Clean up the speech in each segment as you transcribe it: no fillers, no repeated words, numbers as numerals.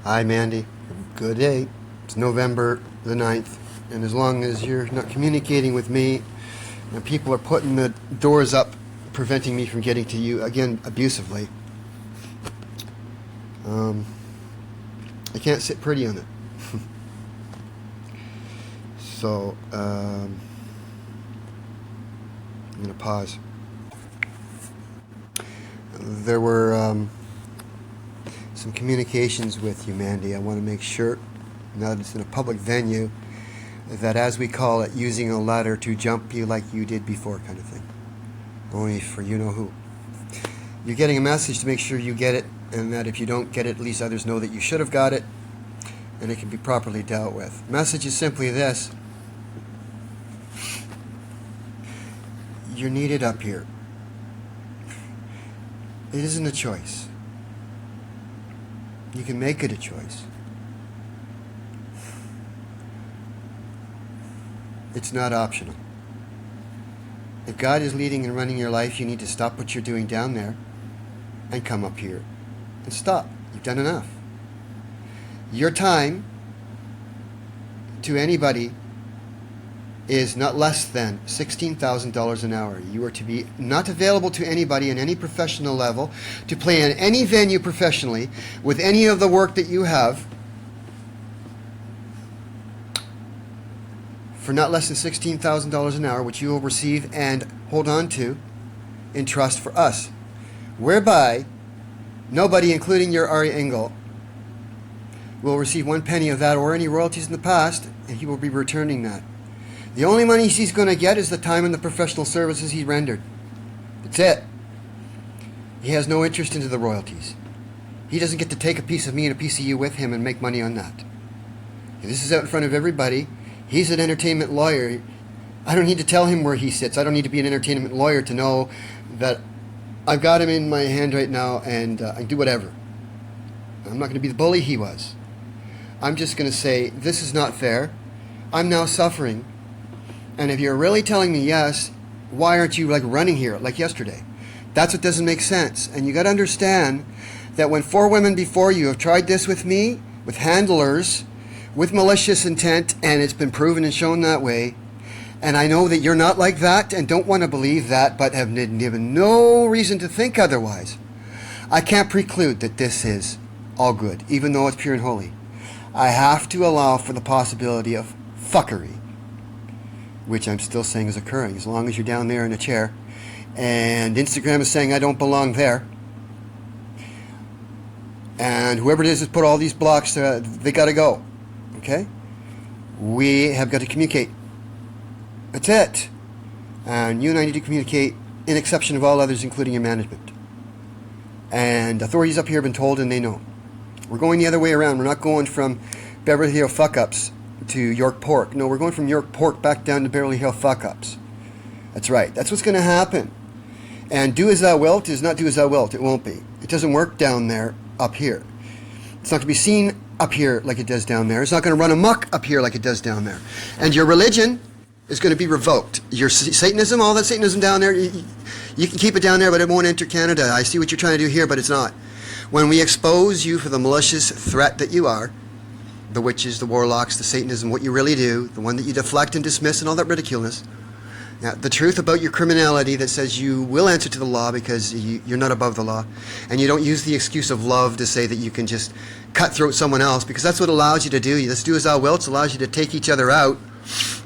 Hi, Mandy. Good day. It's November the 9th, and as long as you're not communicating with me and people are putting the doors up, preventing me from getting to you, again, abusively, I can't sit pretty on it. So, I'm going to pause. There were some communications with you, Mandy. I want to make sure, now that it's in a public venue, that as we call it, using a ladder to jump you like you did before kind of thing. Only for you know who. You're getting a message to make sure you get it, and that if you don't get it, at least others know that you should have got it, and it can be properly dealt with. Message is simply this. You're needed up here. It isn't a choice. You can make it a choice. It's not optional. If God is leading and running your life, you need to stop what you're doing down there and come up here and stop. You've done enough. Your time to anybody is not less than $16,000 an hour. You are to be not available to anybody in any professional level to play in any venue professionally with any of the work that you have for not less than $16,000 an hour, which you will receive and hold on to in trust for us, whereby nobody, including your Ari Engel, will receive 1 penny of that or any royalties in the past, and he will be returning that. The only money he's going to get is the time and the professional services he rendered. That's it. He has no interest into the royalties. He doesn't get to take a piece of me and a piece of you with him and make money on that. This is out in front of everybody. He's an entertainment lawyer. I don't need to tell him where he sits. I don't need to be an entertainment lawyer to know that I've got him in my hand right now, and I can do whatever. I'm not going to be the bully he was. I'm just going to say, this is not fair. I'm now suffering. And if you're really telling me yes, why aren't you like running here like yesterday? That's what doesn't make sense. And you got to understand that when 4 women before you have tried this with me, with handlers, with malicious intent, and it's been proven and shown that way, and I know that you're not like that and don't want to believe that, but have given no reason to think otherwise, I can't preclude that this is all good, even though it's pure and holy. I have to allow for the possibility of fuckery, which I'm still saying is occurring, as long as you're down there in a chair, and Instagram is saying I don't belong there, and whoever it is that's put all these blocks, they got to go. Okay? We have got to communicate. That's it. And you and I need to communicate in exception of all others, including your management. And authorities up here have been told, and they know. We're going the other way around. We're not going from Beverly Hill fuck-ups to York Pork. No, we're going from York Pork back down to Beverly Hill fuck-ups. That's right. That's what's going to happen. And do as thou wilt is not do as thou wilt. It won't be. It doesn't work down there, up here. It's not going to be seen up here like it does down there. It's not going to run amok up here like it does down there. And your religion is going to be revoked. Your Satanism, all that Satanism down there, you can keep it down there, but it won't enter Canada. I see what you're trying to do here, but it's not. When we expose you for the malicious threat that you are, the witches, the warlocks, the Satanism, what you really do, the one that you deflect and dismiss and all that ridiculousness, now, the truth about your criminality that says you will answer to the law because you're not above the law, and you don't use the excuse of love to say that you can just cutthroat someone else, because that's what allows you to do. Let's do as thou wilt. It allows you to take each other out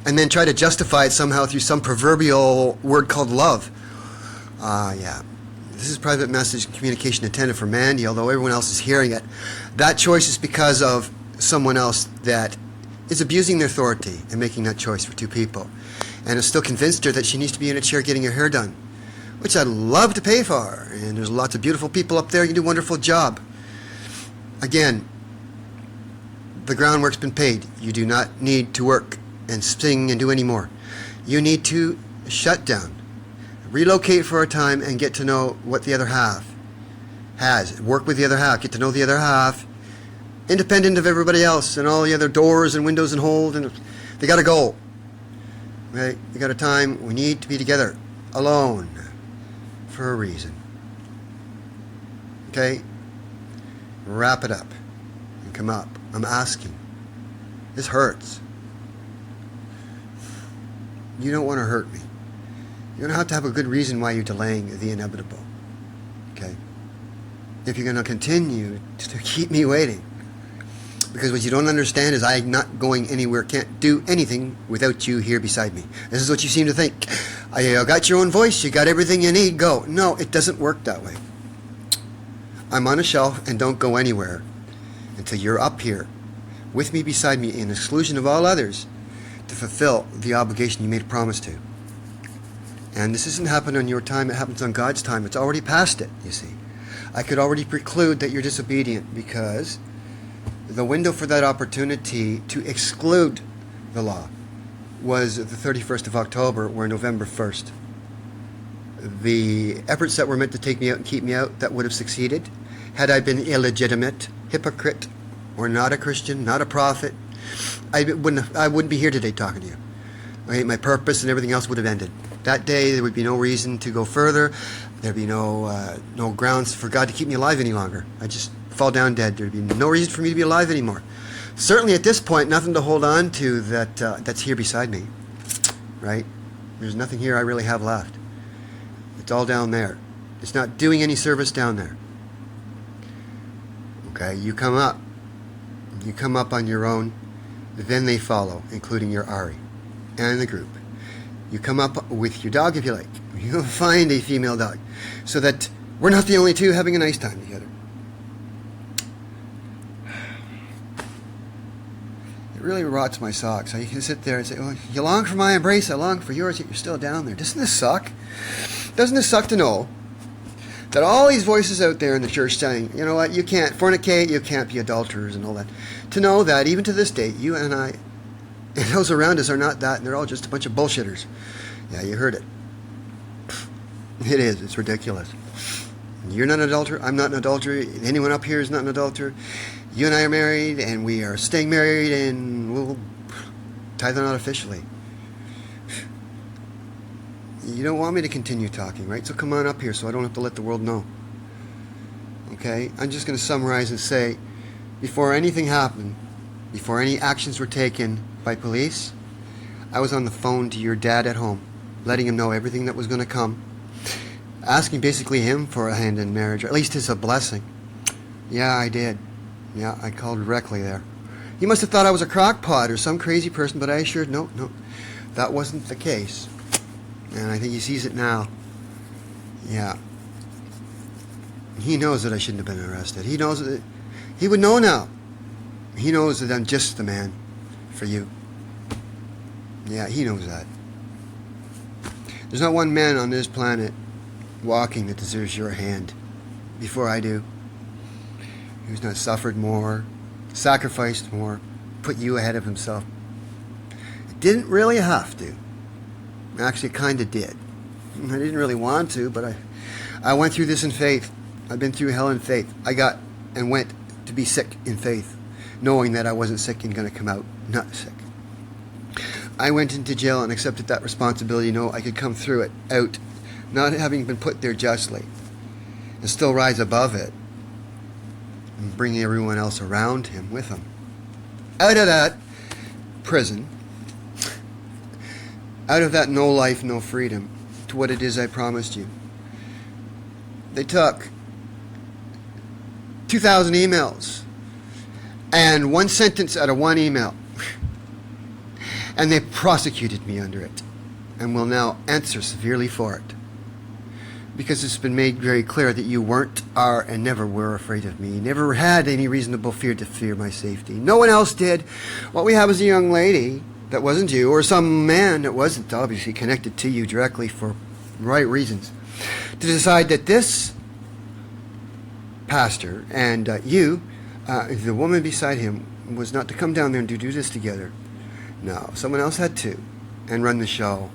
and then try to justify it somehow through some proverbial word called love. Yeah. This is private message and communication intended for Mandy, although everyone else is hearing it. That choice is because of someone else that is abusing their authority and making that choice for 2 people. And has still convinced her that she needs to be in a chair getting her hair done, which I'd love to pay for. And there's lots of beautiful people up there. You do a wonderful job. Again, the groundwork's been paid. You do not need to work and sing and do any more. You need to shut down, relocate for a time, and get to know what the other half has. Work with the other half. Get to know the other half, independent of everybody else and all the other doors and windows and holes. And they got to go. Right? We got a time we need to be together, alone, for a reason. Okay? Wrap it up. and come up. I'm asking. This hurts. You don't want to hurt me. You don't have to have a good reason why you're delaying the inevitable. Okay? If you're going to continue to keep me waiting. Because what you don't understand is I'm not going anywhere, can't do anything without you here beside me. This is what you seem to think. You got your own voice, you got everything you need, go. No, it doesn't work that way. I'm on a shelf and don't go anywhere until you're up here with me beside me in exclusion of all others to fulfill the obligation you made a promise to. And this doesn't happen on your time, it happens on God's time. It's already past it, you see. I could already preclude that you're disobedient because the window for that opportunity to exclude the law was the 31st of October, or November 1st. The efforts that were meant to take me out and keep me out, that would have succeeded had I been illegitimate, hypocrite, or not a Christian, not a prophet. I wouldn't be here today talking to you. Okay, my purpose and everything else would have ended. That day there would be no reason to go further. There'd be no grounds for God to keep me alive any longer. I'd just fall down dead. There'd be no reason for me to be alive anymore. Certainly at this point, nothing to hold on to that's here beside me. Right? There's nothing here I really have left. It's all down there. It's not doing any service down there. Okay, you come up. You come up on your own. Then they follow, including your Ari and the group. You come up with your dog if you like. You'll find a female dog so that we're not the only two having a nice time together. It really rots my socks. You can sit there and say, oh, you long for my embrace, I long for yours, yet you're still down there. Doesn't this suck? Doesn't this suck to know that all these voices out there in the church saying, you know what, you can't fornicate, you can't be adulterers and all that. To know that even to this day, you and I and those around us are not that, and they're all just a bunch of bullshitters. Yeah, you heard it. It is. It's ridiculous. You're not an adulterer. I'm not an adulterer. Anyone up here is not an adulterer. You and I are married, and we are staying married, and we'll tie the knot officially. You don't want me to continue talking, right? So come on up here so I don't have to let the world know. Okay? I'm just going to summarize and say, before anything happened, before any actions were taken by police, I was on the phone to your dad at home, letting him know everything that was going to come, asking basically him for a hand in marriage, or at least as a blessing. Yeah, I did. Yeah, I called directly there. He must have thought I was a crockpot or some crazy person, but I assured, no, that wasn't the case. And I think he sees it now. Yeah. He knows that I shouldn't have been arrested. He knows that. He would know now. He knows that I'm just the man for you. Yeah, he knows that. There's not one man on this planet walking that deserves your hand before I do. Who's not suffered more, sacrificed more, put you ahead of himself. It didn't really have to. Actually, it kind of did. I didn't really want to, but I went through this in faith. I've been through hell in faith. I got and went to be sick in faith, knowing that I wasn't sick and going to come out not sick. I went into jail and accepted that responsibility, know I could come through it, out, not having been put there justly, and still rise above it, and bring everyone else around him with him. Out of that prison, out of that no life, no freedom, to what it is I promised you. They took 2,000 emails and one sentence out of one email, and they prosecuted me under it and will now answer severely for it, because it's been made very clear that you weren't, are, and never were afraid of me. Never had any reasonable fear to fear my safety. No one else did. What we have is a young lady that wasn't you, or some man that wasn't obviously connected to you directly for right reasons, to decide that this pastor and you, the woman beside him, was not to come down there and do this together. No, someone else had to, and run the show.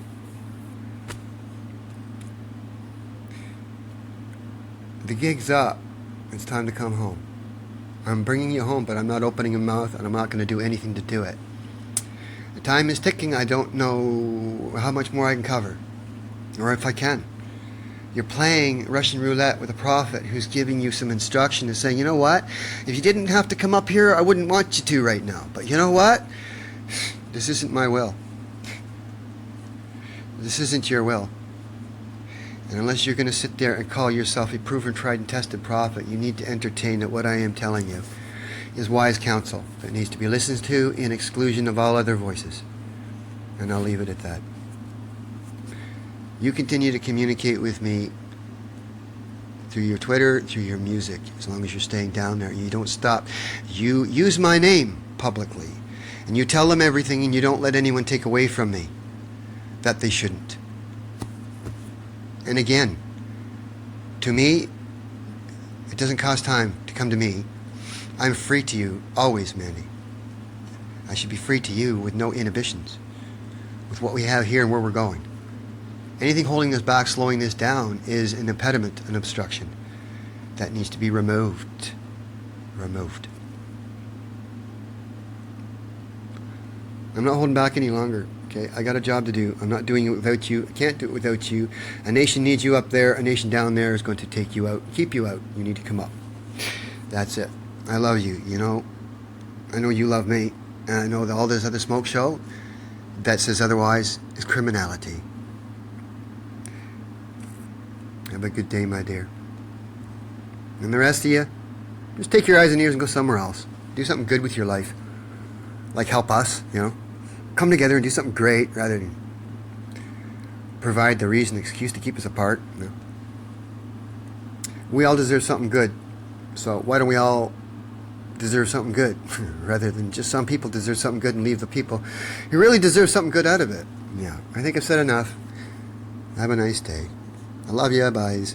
The gig's up. It's time to come home. I'm bringing you home, but I'm not opening a mouth, and I'm not going to do anything to do it. The time is ticking. I don't know how much more I can cover, or if I can. You're playing Russian roulette with a prophet who's giving you some instruction and saying, you know what? If you didn't have to come up here, I wouldn't want you to right now. But you know what? This isn't my will. This isn't your will. And unless you're going to sit there and call yourself a proven, tried, and tested prophet, you need to entertain that what I am telling you is wise counsel that needs to be listened to in exclusion of all other voices. And I'll leave it at that. You continue to communicate with me through your Twitter, through your music, as long as you're staying down there. You don't stop. You use my name publicly, and you tell them everything, and you don't let anyone take away from me that they shouldn't. And again, to me, it doesn't cost time to come to me. I'm free to you always, Mandy. I should be free to you with no inhibitions, with what we have here and where we're going. Anything holding us back, slowing this down, is an impediment, an obstruction that needs to be removed. Removed. I'm not holding back any longer. Okay, I got a job to do. I'm not doing it without you. I can't do it without you. A nation needs you up there. A nation down there is going to take you out, keep you out. You need to come up. That's it. I love you. You know, I know you love me, and I know that all this other smoke show that says otherwise is criminality. Have a good day, my dear. And the rest of you, just take your eyes and ears and go somewhere else. Do something good with your life. Like help us, you know. Come together and do something great rather than provide the reason, excuse to keep us apart. You know. We all deserve something good. So why don't we all deserve something good rather than just some people deserve something good and leave the people who really deserve something good out of it. Yeah, I think I've said enough. Have a nice day. I love you. Bye.